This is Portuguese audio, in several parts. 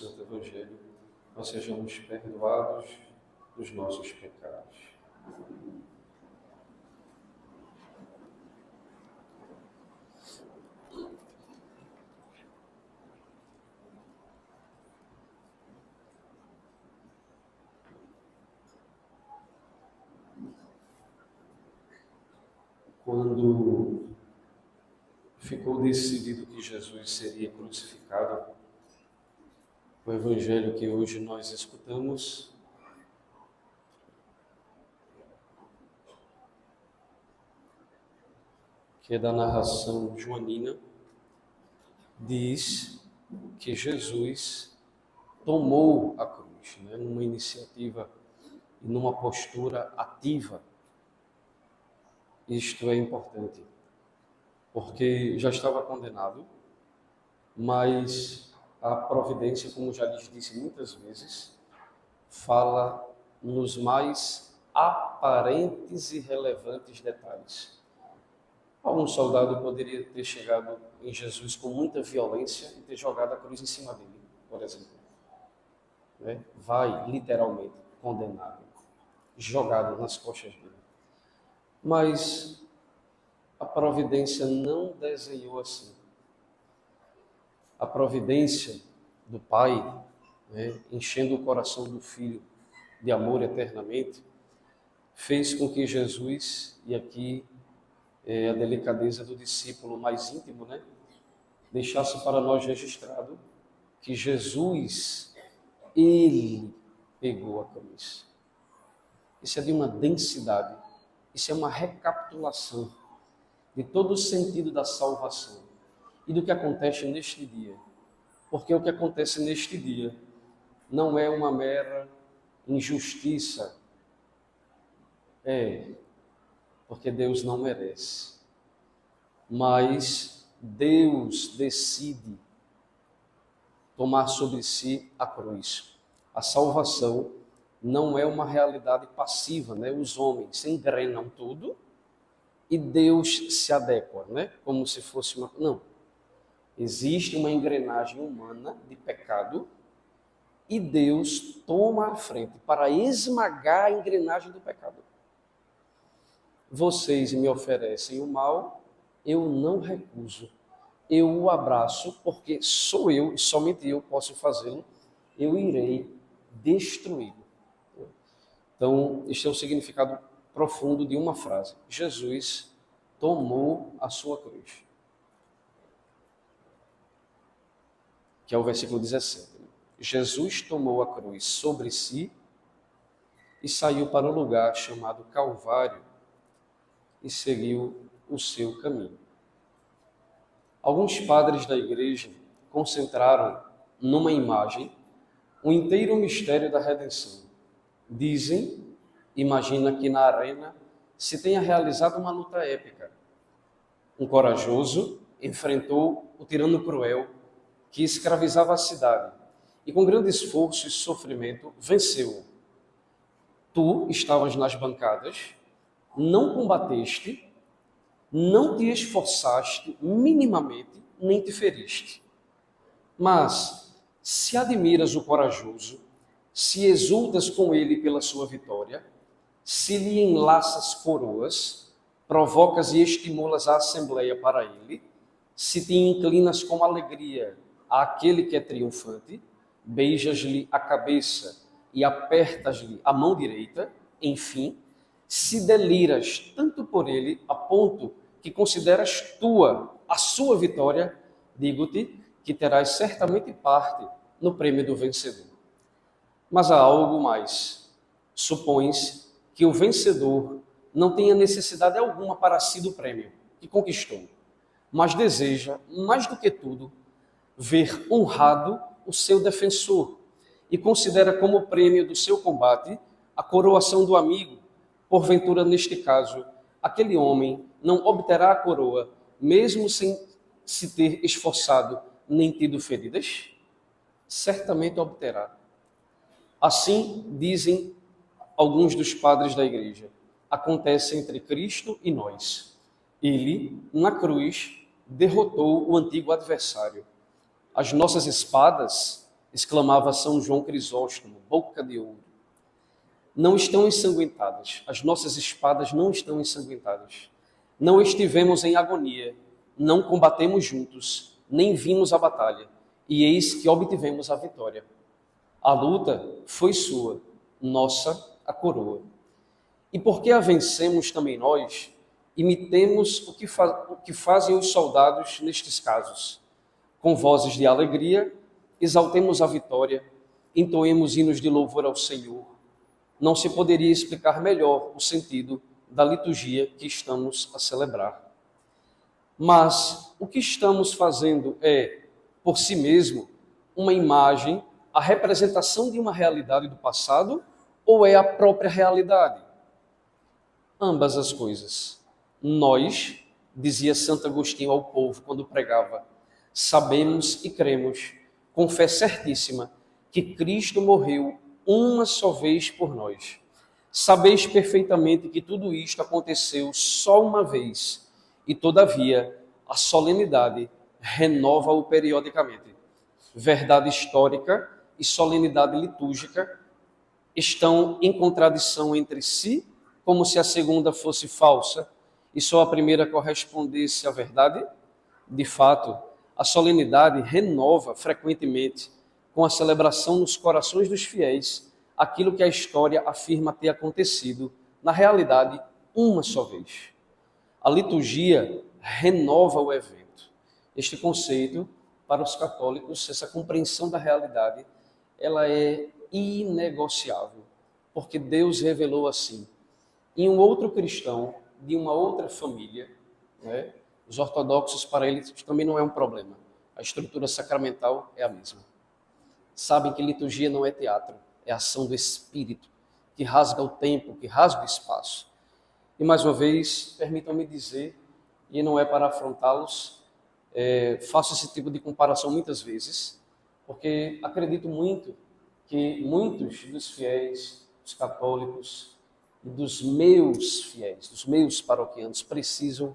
Santo Evangelho, nós sejamos perdoados dos nossos pecados. Quando ficou decidido que Jesus seria crucificado, o Evangelho que hoje nós escutamos que é da narração joanina, diz que Jesus tomou a cruz, numa iniciativa e numa postura ativa. Isto é importante, porque já estava condenado, mas a providência, como já lhes disse muitas vezes, fala nos mais aparentes e relevantes detalhes. Algum soldado poderia ter chegado em Jesus com muita violência e ter jogado a cruz em cima dele, por exemplo. Vai, literalmente, condenado, jogado nas costas dele. Mas a providência não desenhou assim. A providência do Pai, enchendo o coração do Filho de amor eternamente, fez com que Jesus, e aqui a delicadeza do discípulo mais íntimo, deixasse para nós registrado que Jesus, Ele pegou a cruz. Isso é de uma densidade, isso é uma recapitulação de todo o sentido da salvação e do que acontece neste dia. Porque o que acontece neste dia não é uma mera injustiça, porque Deus não merece. Mas Deus decide tomar sobre si a cruz. A salvação não é uma realidade passiva, Os homens se engrenam tudo e Deus se adequa, Como se fosse uma... Não. Existe uma engrenagem humana de pecado e Deus toma a frente para esmagar a engrenagem do pecado. Vocês me oferecem o mal, eu não recuso. Eu o abraço porque sou eu, e somente eu posso fazê-lo. Eu irei destruí-lo. Então, este é o significado profundo de uma frase. Jesus tomou a sua cruz. Que é o versículo 17. Jesus tomou a cruz sobre si e saiu para o lugar chamado Calvário e seguiu o seu caminho. Alguns padres da igreja concentraram numa imagem o inteiro mistério da redenção. Dizem, imagina que na arena se tenha realizado uma luta épica. Um corajoso enfrentou o tirano cruel que escravizava a cidade e com grande esforço e sofrimento venceu. Tu estavas nas bancadas, não combateste, não te esforçaste minimamente, nem te feriste. Mas, se admiras o corajoso, se exultas com ele pela sua vitória, se lhe enlaças coroas, provocas e estimulas a assembleia para ele, se te inclinas com alegria àquele que é triunfante, beijas-lhe a cabeça e apertas-lhe a mão direita, enfim, se deliras tanto por ele a ponto que consideras tua a sua vitória, digo-te que terás certamente parte no prêmio do vencedor. Mas há algo mais. Supõe-se que o vencedor não tenha necessidade alguma para si do prêmio que conquistou, mas deseja, mais do que tudo, ver honrado o seu defensor e considera como prêmio do seu combate a coroação do amigo. Porventura, neste caso, aquele homem não obterá a coroa, mesmo sem se ter esforçado nem tido feridas? Certamente obterá. Assim, dizem alguns dos padres da igreja, acontece entre Cristo e nós. Ele, na cruz, derrotou o antigo adversário. As nossas espadas exclamava São João Crisóstomo, boca de ouro. Não estão ensanguentadas, as nossas espadas não estão ensanguentadas. Não estivemos em agonia, não combatemos juntos, nem vimos a batalha, e eis que obtivemos a vitória. A luta foi sua, nossa a coroa. E porque a vencemos também nós, imitemos o que fazem os soldados nestes casos. Com vozes de alegria, exaltemos a vitória, entoemos hinos de louvor ao Senhor. Não se poderia explicar melhor o sentido da liturgia que estamos a celebrar. Mas o que estamos fazendo é, por si mesmo, uma imagem, a representação de uma realidade do passado, ou é a própria realidade? Ambas as coisas. Nós, dizia Santo Agostinho ao povo quando pregava, sabemos e cremos, com fé certíssima, que Cristo morreu uma só vez por nós. Sabeis perfeitamente que tudo isto aconteceu só uma vez, e todavia a solenidade renova-o periodicamente. Verdade histórica e solenidade litúrgica estão em contradição entre si, como se a segunda fosse falsa e só a primeira correspondesse à verdade? De fato, a solenidade renova frequentemente, com a celebração nos corações dos fiéis, aquilo que a história afirma ter acontecido, na realidade, uma só vez. A liturgia renova o evento. Este conceito, para os católicos, essa compreensão da realidade, ela é inegociável, porque Deus revelou assim. E um outro cristão, de uma outra família, né, os ortodoxos, para eles, também não é um problema. A estrutura sacramental é a mesma. Sabem que liturgia não é teatro, é ação do Espírito, que rasga o tempo, que rasga o espaço. E mais uma vez, permitam-me dizer, e não é para afrontá-los, faço esse tipo de comparação muitas vezes, porque acredito muito que muitos dos fiéis, dos católicos, e dos meus fiéis, dos meus paroquianos, precisam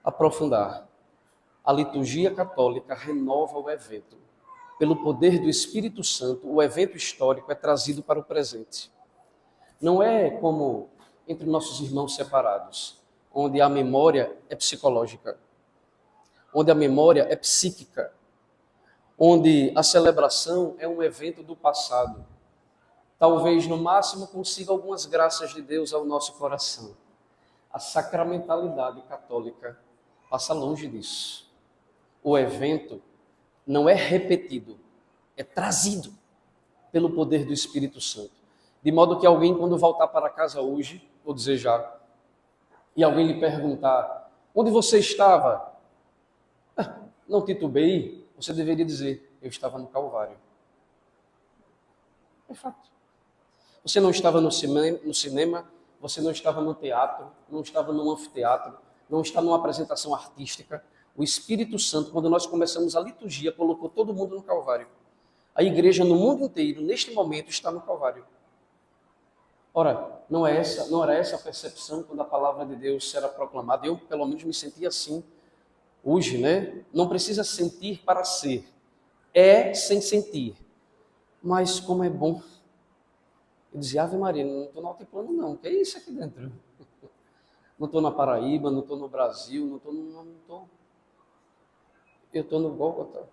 aprofundar. A liturgia católica renova o evento. Pelo poder do Espírito Santo, o evento histórico é trazido para o presente. Não é como entre nossos irmãos separados, onde a memória é psicológica, onde a memória é psíquica, onde a celebração é um evento do passado. Talvez, no máximo, consiga algumas graças de Deus ao nosso coração. A sacramentalidade católica passa longe disso. O evento não é repetido, é trazido pelo poder do Espírito Santo. De modo que alguém, quando voltar para casa hoje, vou dizer já, e alguém lhe perguntar, onde você estava? Não titubei, você deveria dizer, eu estava no Calvário. É fato. Você não estava no cinema, você não estava no teatro, não estava num anfiteatro, não está numa apresentação artística. O Espírito Santo, quando nós começamos a liturgia, colocou todo mundo no Calvário. A igreja no mundo inteiro, neste momento, está no Calvário. Ora, não era essa a percepção quando a palavra de Deus era proclamada? Eu, pelo menos, me sentia assim hoje, né? Não precisa sentir para ser. É sem sentir. Mas como é bom. Eu dizia, Ave Maria, não estou no altiplano não, o que é isso aqui dentro? Não estou na Paraíba, não estou no Brasil, não estou. Eu estou no Gólgota.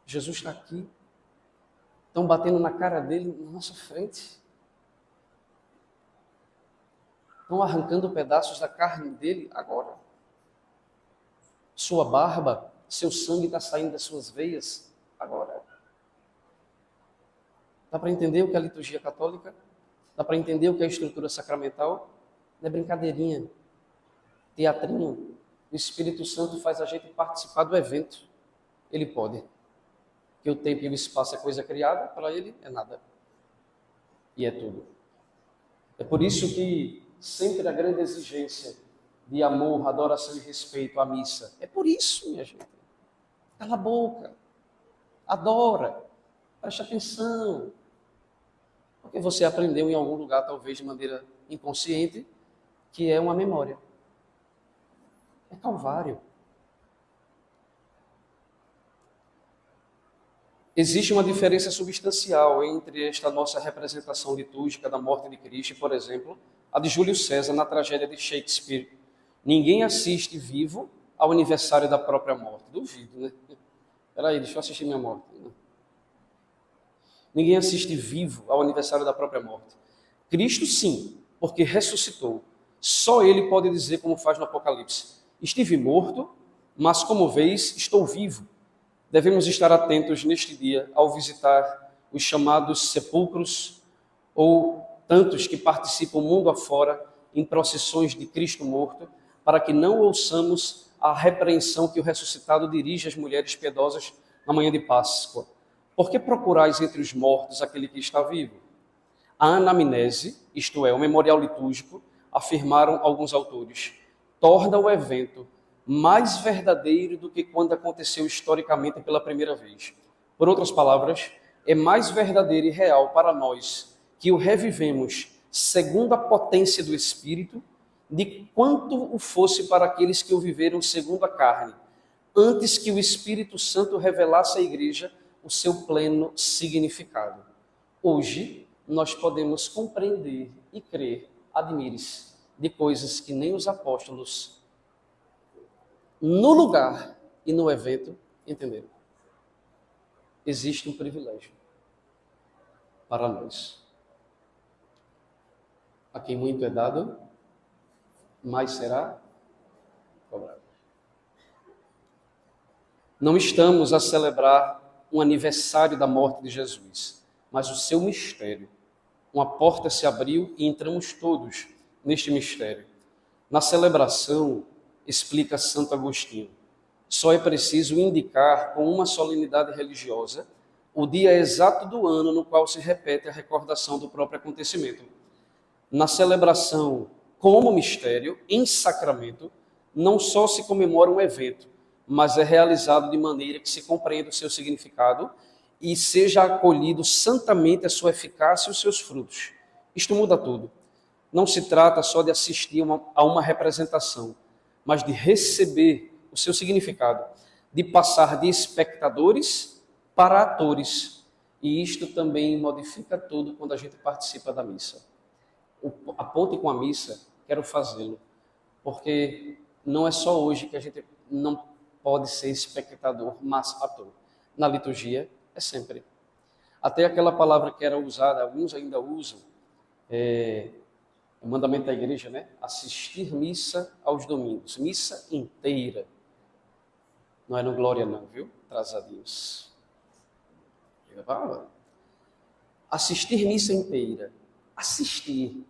Jesus está aqui. Estão batendo na cara dele, na nossa frente. Estão arrancando pedaços da carne dele agora. Sua barba, seu sangue está saindo das suas veias agora. Dá para entender o que é a liturgia católica? Dá para entender o que é a estrutura sacramental? Não é brincadeirinha, teatrinho. O Espírito Santo faz a gente participar do evento. Ele pode. Porque o tempo e o espaço é coisa criada, para ele é nada. E é tudo. É por isso que sempre a grande exigência de amor, adoração e respeito à missa. É por isso, minha gente. Cala a boca. Adora. Preste atenção. Porque você aprendeu em algum lugar, talvez de maneira inconsciente, que é uma memória. É Calvário. Existe uma diferença substancial entre esta nossa representação litúrgica da morte de Cristo, por exemplo, a de Júlio César na tragédia de Shakespeare. Ninguém assiste vivo ao aniversário da própria morte. Duvido, né? Peraí, deixa eu assistir minha morte. Ninguém assiste vivo ao aniversário da própria morte. Cristo sim, porque ressuscitou. Só Ele pode dizer como faz no Apocalipse: estive morto, mas como vês, estou vivo. Devemos estar atentos neste dia ao visitar os chamados sepulcros ou tantos que participam mundo afora em procissões de Cristo morto, para que não ouçamos a repreensão que o ressuscitado dirige às mulheres piedosas na manhã de Páscoa. Por que procurais entre os mortos aquele que está vivo? A anamnese, isto é, o memorial litúrgico, afirmaram alguns autores, torna o evento mais verdadeiro do que quando aconteceu historicamente pela primeira vez. Por outras palavras, é mais verdadeiro e real para nós que o revivemos segundo a potência do Espírito, de quanto o fosse para aqueles que o viveram segundo a carne, antes que o Espírito Santo revelasse à igreja o seu pleno significado. Hoje, nós podemos compreender e crer, admire-se, de coisas que nem os apóstolos, no lugar e no evento, entenderam. Existe um privilégio para nós. A quem muito é dado, mais será cobrado. Não estamos a celebrar um aniversário da morte de Jesus, mas o seu mistério. Uma porta se abriu e entramos todos neste mistério. Na celebração, explica Santo Agostinho, só é preciso indicar com uma solenidade religiosa o dia exato do ano no qual se repete a recordação do próprio acontecimento. Na celebração como mistério, em sacramento, não só se comemora um evento, mas é realizado de maneira que se compreenda o seu significado e seja acolhido santamente a sua eficácia e os seus frutos. Isto muda tudo. Não se trata só de assistir a uma representação, mas de receber o seu significado, de passar de espectadores para atores. E isto também modifica tudo quando a gente participa da missa. A ponte com a missa, quero fazê-lo, porque não é só hoje que a gente não pode ser espectador, mas ator. Na liturgia, é sempre. Até aquela palavra que era usada, alguns ainda usam, o mandamento da igreja, né? Assistir missa aos domingos, missa inteira. Não é no glória não, viu? Traz a Deus. Assistir missa inteira. Assistir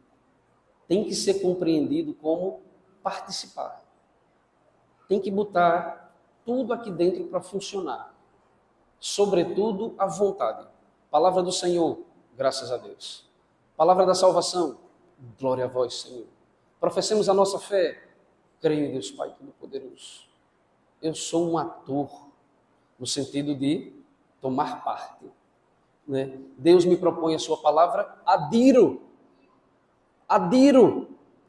tem que ser compreendido como participar. Tem que botar tudo aqui dentro para funcionar. Sobretudo a vontade. Palavra do Senhor, graças a Deus. Palavra da salvação, glória a vós, Senhor. Professemos a nossa fé, creio em Deus Pai Todo-Poderoso. Eu sou um ator, no sentido de tomar parte. Né? Deus me propõe a sua palavra, adiro,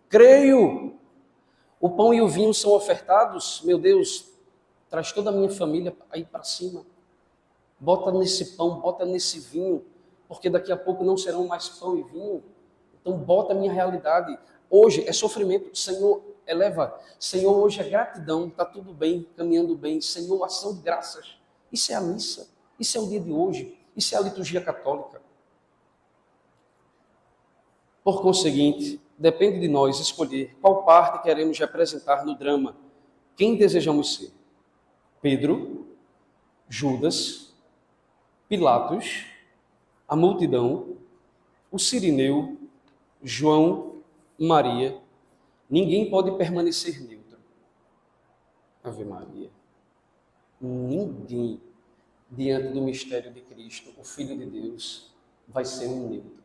creio. O pão e o vinho são ofertados, meu Deus, traz toda a minha família aí para cima. Bota nesse pão, bota nesse vinho, porque daqui a pouco não serão mais pão e vinho. Então bota a minha realidade. Hoje é sofrimento, Senhor, eleva. Senhor, hoje é gratidão, está tudo bem, caminhando bem. Senhor, ação de graças. Isso é a missa, isso é o dia de hoje, isso é a liturgia católica. Por conseguinte, depende de nós escolher qual parte queremos representar no drama, quem desejamos ser. Pedro, Judas, Pilatos, a multidão, o Cirineu, João, Maria. Ninguém pode permanecer neutro. Ave Maria. Ninguém, diante do mistério de Cristo, o Filho de Deus, vai ser um neutro.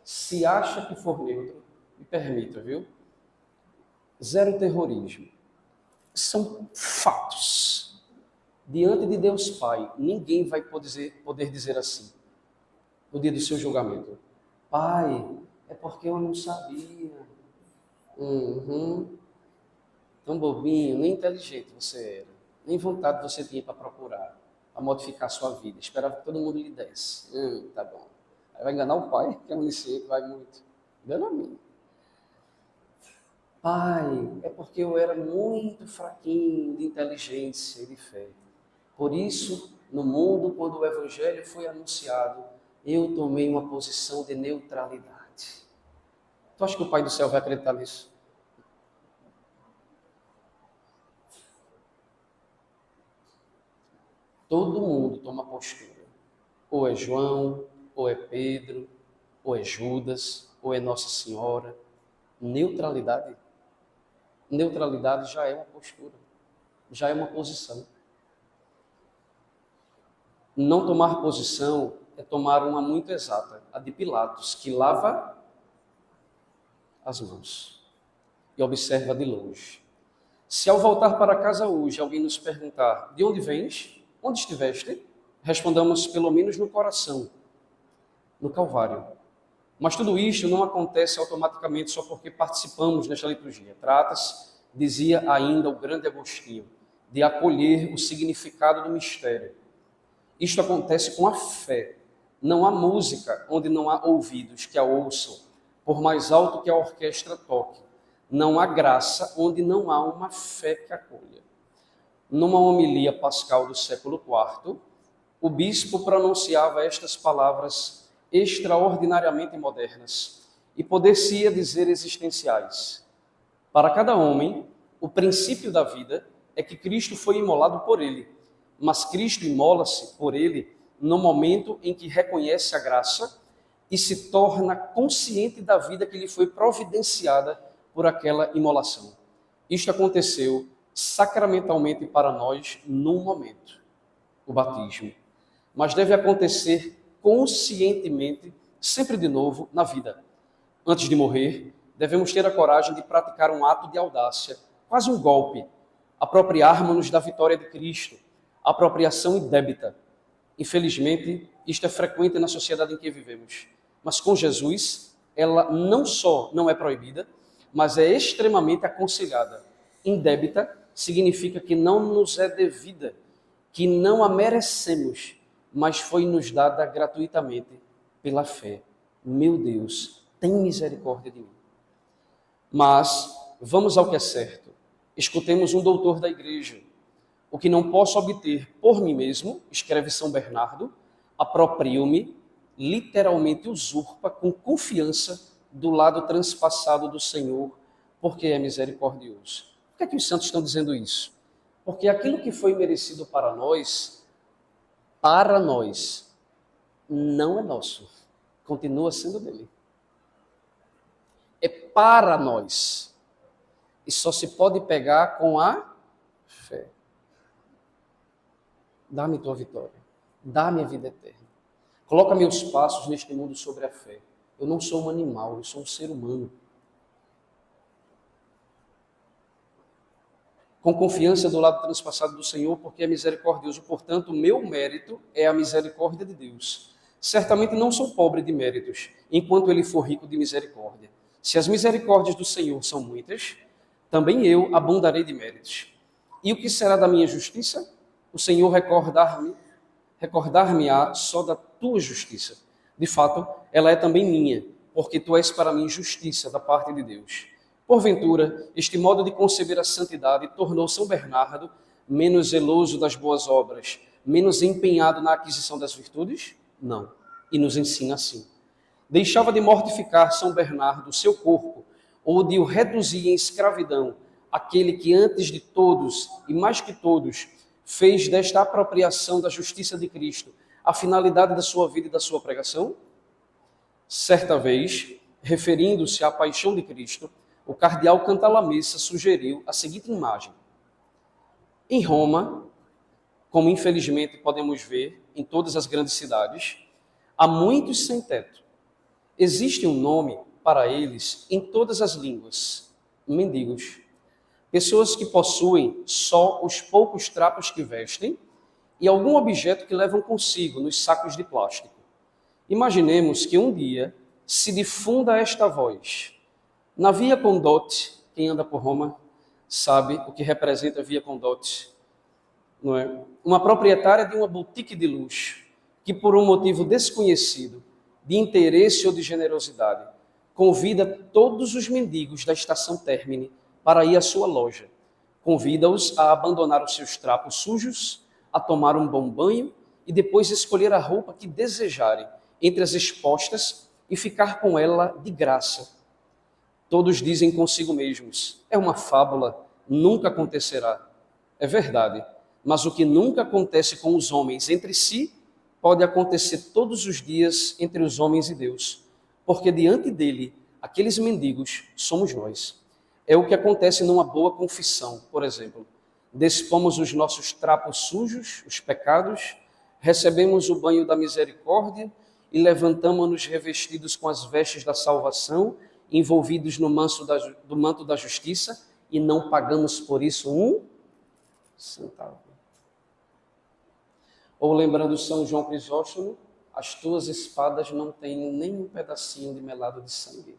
Se acha que for neutro, me permita, viu? Zero terrorismo. São fatos. Diante de Deus Pai, ninguém vai poder dizer assim, no dia do seu julgamento: Pai, é porque eu não sabia. Tão bobinho, nem inteligente você era, nem vontade você tinha para procurar. a modificar a sua vida. Esperava que todo mundo lhe desse. Tá bom. Aí vai enganar o pai, que é onisciente, vai muito. Engana a mim. Pai, é porque eu era muito fraquinho de inteligência e de fé. Por isso, no mundo, quando o evangelho foi anunciado, eu tomei uma posição de neutralidade. Tu acha que o Pai do céu vai acreditar nisso? Todo mundo toma postura. Ou é João, ou é Pedro, ou é Judas, ou é Nossa Senhora. Neutralidade. Neutralidade já é uma postura, já é uma posição. Não tomar posição é tomar uma muito exata, a de Pilatos, que lava as mãos e observa de longe. Se ao voltar para casa hoje alguém nos perguntar: de onde vens? Onde estiveste? Respondamos pelo menos no coração, no Calvário. Mas tudo isto não acontece automaticamente só porque participamos nesta liturgia. Trata-se, dizia ainda o grande Agostinho, de acolher o significado do mistério. Isto acontece com a fé. Não há música onde não há ouvidos que a ouçam, por mais alto que a orquestra toque. Não há graça onde não há uma fé que acolha. Numa homilia pascal do século IV, o bispo pronunciava estas palavras extraordinariamente modernas e poder-se-ia dizer existenciais. Para cada homem, o princípio da vida é que Cristo foi imolado por ele, mas Cristo imola-se por ele no momento em que reconhece a graça e se torna consciente da vida que lhe foi providenciada por aquela imolação. Isto aconteceu sacramentalmente para nós num momento, o batismo. Mas deve acontecer conscientemente, sempre de novo, na vida. Antes de morrer, devemos ter a coragem de praticar um ato de audácia, quase um golpe, apropriarmos-nos da vitória de Cristo, apropriação indébita. Infelizmente, isto é frequente na sociedade em que vivemos. Mas com Jesus, ela não só não é proibida, mas é extremamente aconselhada. Indébita significa que não nos é devida, que não a merecemos, mas foi-nos dada gratuitamente pela fé. Meu Deus, tem misericórdia de mim. Mas vamos ao que é certo. Escutemos um doutor da igreja. O que não posso obter por mim mesmo, escreve São Bernardo, aproprio-me, literalmente usurpa com confiança do lado transpassado do Senhor, porque é misericordioso. Por que é que os santos estão dizendo isso? Porque aquilo que foi merecido para nós, não é nosso. Continua sendo dele. É para nós. E só se pode pegar com a fé. Dá-me tua vitória. Dá-me a vida eterna. Coloca meus passos neste mundo sobre a fé. Eu não sou um animal, eu sou um ser humano. Com confiança do lado transpassado do Senhor, porque é misericordioso. Portanto, o meu mérito é a misericórdia de Deus. Certamente não sou pobre de méritos, enquanto Ele for rico de misericórdia. Se as misericórdias do Senhor são muitas, também eu abundarei de méritos. E o que será da minha justiça? O Senhor recordar-me-á só da tua justiça. De fato, ela é também minha, porque tu és para mim justiça da parte de Deus. Porventura, este modo de conceber a santidade tornou São Bernardo menos zeloso das boas obras, menos empenhado na aquisição das virtudes? Não. E nos ensina assim. Deixava de mortificar São Bernardo o seu corpo, ou de o reduzir em escravidão, aquele que antes de todos, e mais que todos, fez desta apropriação da justiça de Cristo a finalidade da sua vida e da sua pregação? Certa vez, referindo-se à paixão de Cristo, o cardeal Cantalamessa sugeriu a seguinte imagem. Em Roma, como infelizmente podemos ver em todas as grandes cidades, há muitos sem teto. Existe um nome para eles em todas as línguas: mendigos. Pessoas que possuem só os poucos trapos que vestem e algum objeto que levam consigo nos sacos de plástico. Imaginemos que um dia se difunda esta voz. Na Via Condotti, quem anda por Roma sabe o que representa a Via Condotti, não é? uma proprietária de uma boutique de luxo, que por um motivo desconhecido, de interesse ou de generosidade, convida todos os mendigos da estação términe para ir à sua loja. Convida-os a abandonar os seus trapos sujos, a tomar um bom banho e depois escolher a roupa que desejarem entre as expostas e ficar com ela de graça. Todos dizem consigo mesmos: é uma fábula, nunca acontecerá. É verdade, mas o que nunca acontece com os homens entre si, pode acontecer todos os dias entre os homens e Deus, porque diante dele, aqueles mendigos somos nós. É o que acontece numa boa confissão, por exemplo. Despomos os nossos trapos sujos, os pecados, recebemos o banho da misericórdia e levantamo-nos revestidos com as vestes da salvação, envolvidos no do manto da justiça, e não pagamos por isso um centavo. Ou lembrando São João Crisóstomo, as tuas espadas não têm nem um pedacinho de melado de sangue.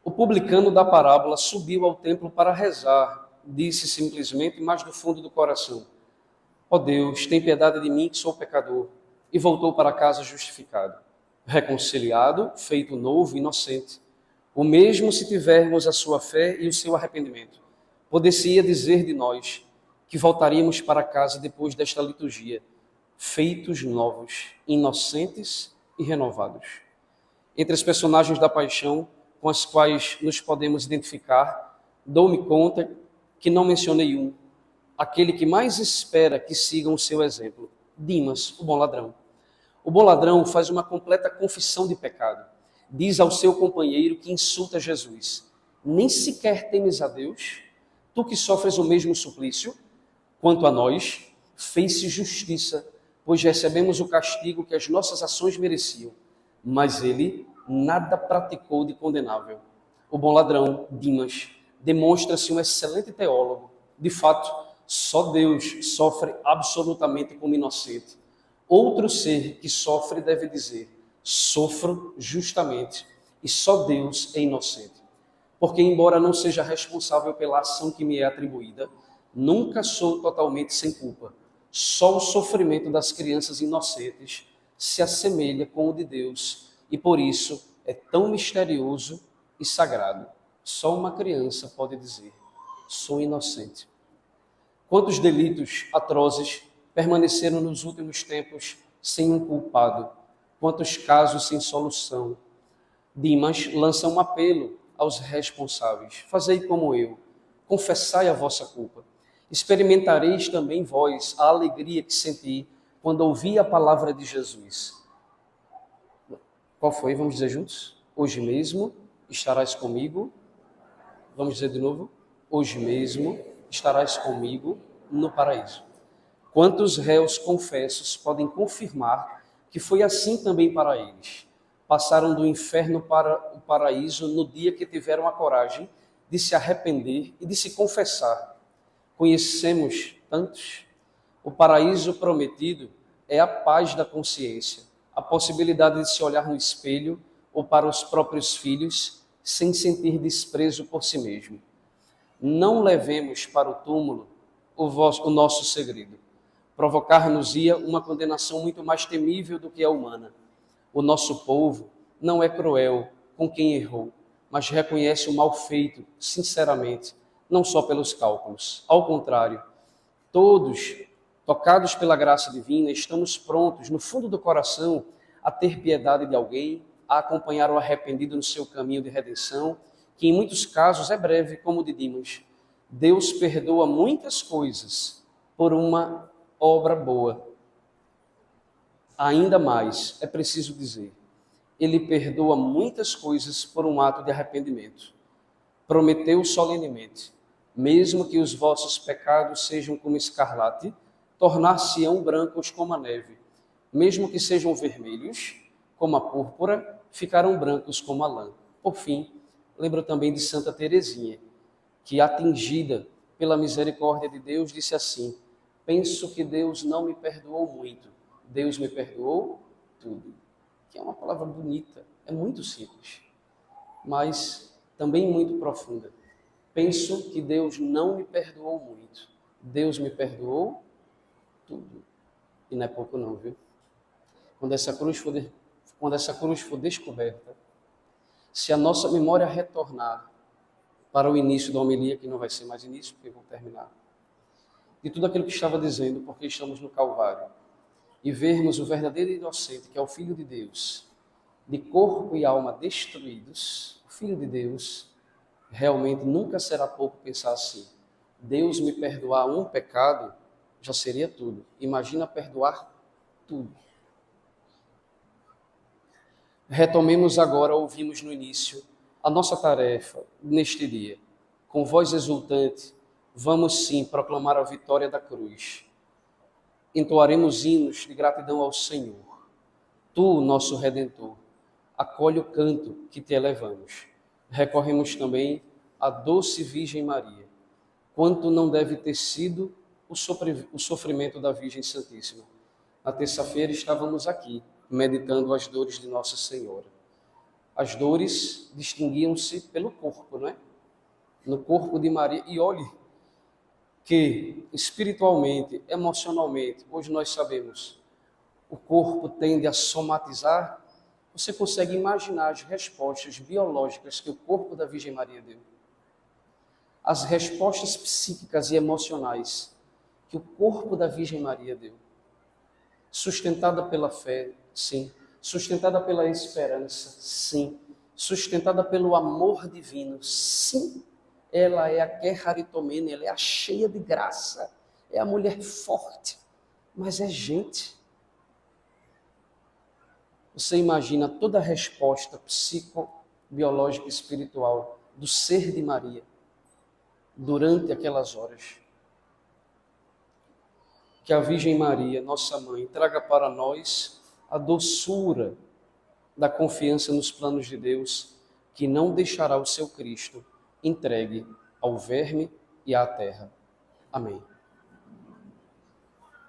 O publicano da parábola subiu ao templo para rezar, disse simplesmente, mas do fundo do coração: ó Deus, tem piedade de mim que sou pecador. E voltou para casa justificado, reconciliado, feito novo, inocente. O mesmo se tivermos a sua fé e o seu arrependimento. Poder-se-ia dizer de nós que voltaríamos para casa depois desta liturgia, feitos novos, inocentes e renovados. Entre as personagens da paixão com as quais nos podemos identificar, dou-me conta que não mencionei um, aquele que mais espera que sigam o seu exemplo: Dimas, o bom ladrão. O bom ladrão faz uma completa confissão de pecado. Diz ao seu companheiro que insulta Jesus: nem sequer temes a Deus? Tu que sofres o mesmo suplício? Quanto a nós, fez-se justiça, pois recebemos o castigo que as nossas ações mereciam. Mas ele nada praticou de condenável. O bom ladrão, Dimas, demonstra-se um excelente teólogo. De fato, só Deus sofre absolutamente como inocente. Outro ser que sofre deve dizer: sofro justamente, e só Deus é inocente. Porque, embora não seja responsável pela ação que me é atribuída, nunca sou totalmente sem culpa. Só o sofrimento das crianças inocentes se assemelha com o de Deus, e por isso é tão misterioso e sagrado. Só uma criança pode dizer: sou inocente. Quantos delitos atrozes permaneceram nos últimos tempos sem um culpado? Quantos casos sem solução? Dimas lança um apelo aos responsáveis: fazei como eu, confessai a vossa culpa. Experimentareis também vós a alegria que senti quando ouvi a palavra de Jesus. Qual foi? Vamos dizer juntos? Hoje mesmo estarás comigo. Vamos dizer de novo? Hoje mesmo estarás comigo no paraíso. Quantos réus confessos podem confirmar que foi assim também para eles? Passaram do inferno para o paraíso no dia que tiveram a coragem de se arrepender e de se confessar. Conhecemos tantos. O paraíso prometido é a paz da consciência, a possibilidade de se olhar no espelho ou para os próprios filhos sem sentir desprezo por si mesmo. Não levemos para o túmulo o nosso segredo. Provocar-nos-ia uma condenação muito mais temível do que a humana. O nosso povo não é cruel com quem errou, mas reconhece o mal feito, sinceramente, não só pelos cálculos. Ao contrário, todos, tocados pela graça divina, estamos prontos, no fundo do coração, a ter piedade de alguém, a acompanhar o arrependido no seu caminho de redenção, que em muitos casos é breve, como o de Dimas. Deus perdoa muitas coisas por uma obra boa. Ainda mais, é preciso dizer, Ele perdoa muitas coisas por um ato de arrependimento. Prometeu solenemente: mesmo que os vossos pecados sejam como escarlate, tornar-se-ão brancos como a neve. Mesmo que sejam vermelhos, como a púrpura, ficarão brancos como a lã. Por fim, lembro também de Santa Teresinha, que, atingida pela misericórdia de Deus, disse assim: penso que Deus não me perdoou muito, Deus me perdoou tudo. Que é uma palavra bonita, é muito simples, mas também muito profunda. penso que Deus não me perdoou muito. Deus me perdoou tudo. E não é pouco não, viu? Quando essa cruz for descoberta, se a nossa memória retornar para o início da homilia, que não vai ser mais início, porque eu vou terminar, de tudo aquilo que estava dizendo, porque estamos no Calvário, e vermos o verdadeiro inocente, que é o Filho de Deus, de corpo e alma destruídos, o Filho de Deus, realmente nunca será pouco pensar assim. Deus me perdoar um pecado, já seria tudo. Imagina perdoar tudo. Retomemos agora, ouvimos no início, a nossa tarefa neste dia. Com voz exultante, vamos sim proclamar a vitória da cruz. Entoaremos hinos de gratidão ao Senhor. Tu, nosso Redentor, acolhe o canto que te elevamos. Recorremos também à doce Virgem Maria. Quanto não deve ter sido o sofrimento da Virgem Santíssima. Na terça-feira estávamos aqui, meditando as dores de Nossa Senhora. As dores distinguiam-se pelo corpo, não é? No corpo de Maria. E olhe que espiritualmente, emocionalmente, hoje nós sabemos, o corpo tende a somatizar. Você consegue imaginar as respostas biológicas que o corpo da Virgem Maria deu? As respostas psíquicas e emocionais que o corpo da Virgem Maria deu. Sustentada pela fé, sim. Sustentada pela esperança, sim. Sustentada pelo amor divino, sim. Ela é a Queraritomene, ela é a cheia de graça. É a mulher forte, mas é gente. Você imagina toda a resposta psicobiológica e espiritual do ser de Maria durante aquelas horas. Que a Virgem Maria, nossa mãe, traga para nós a doçura da confiança nos planos de Deus, que não deixará o seu Cristo entregue ao verme e à terra. Amém.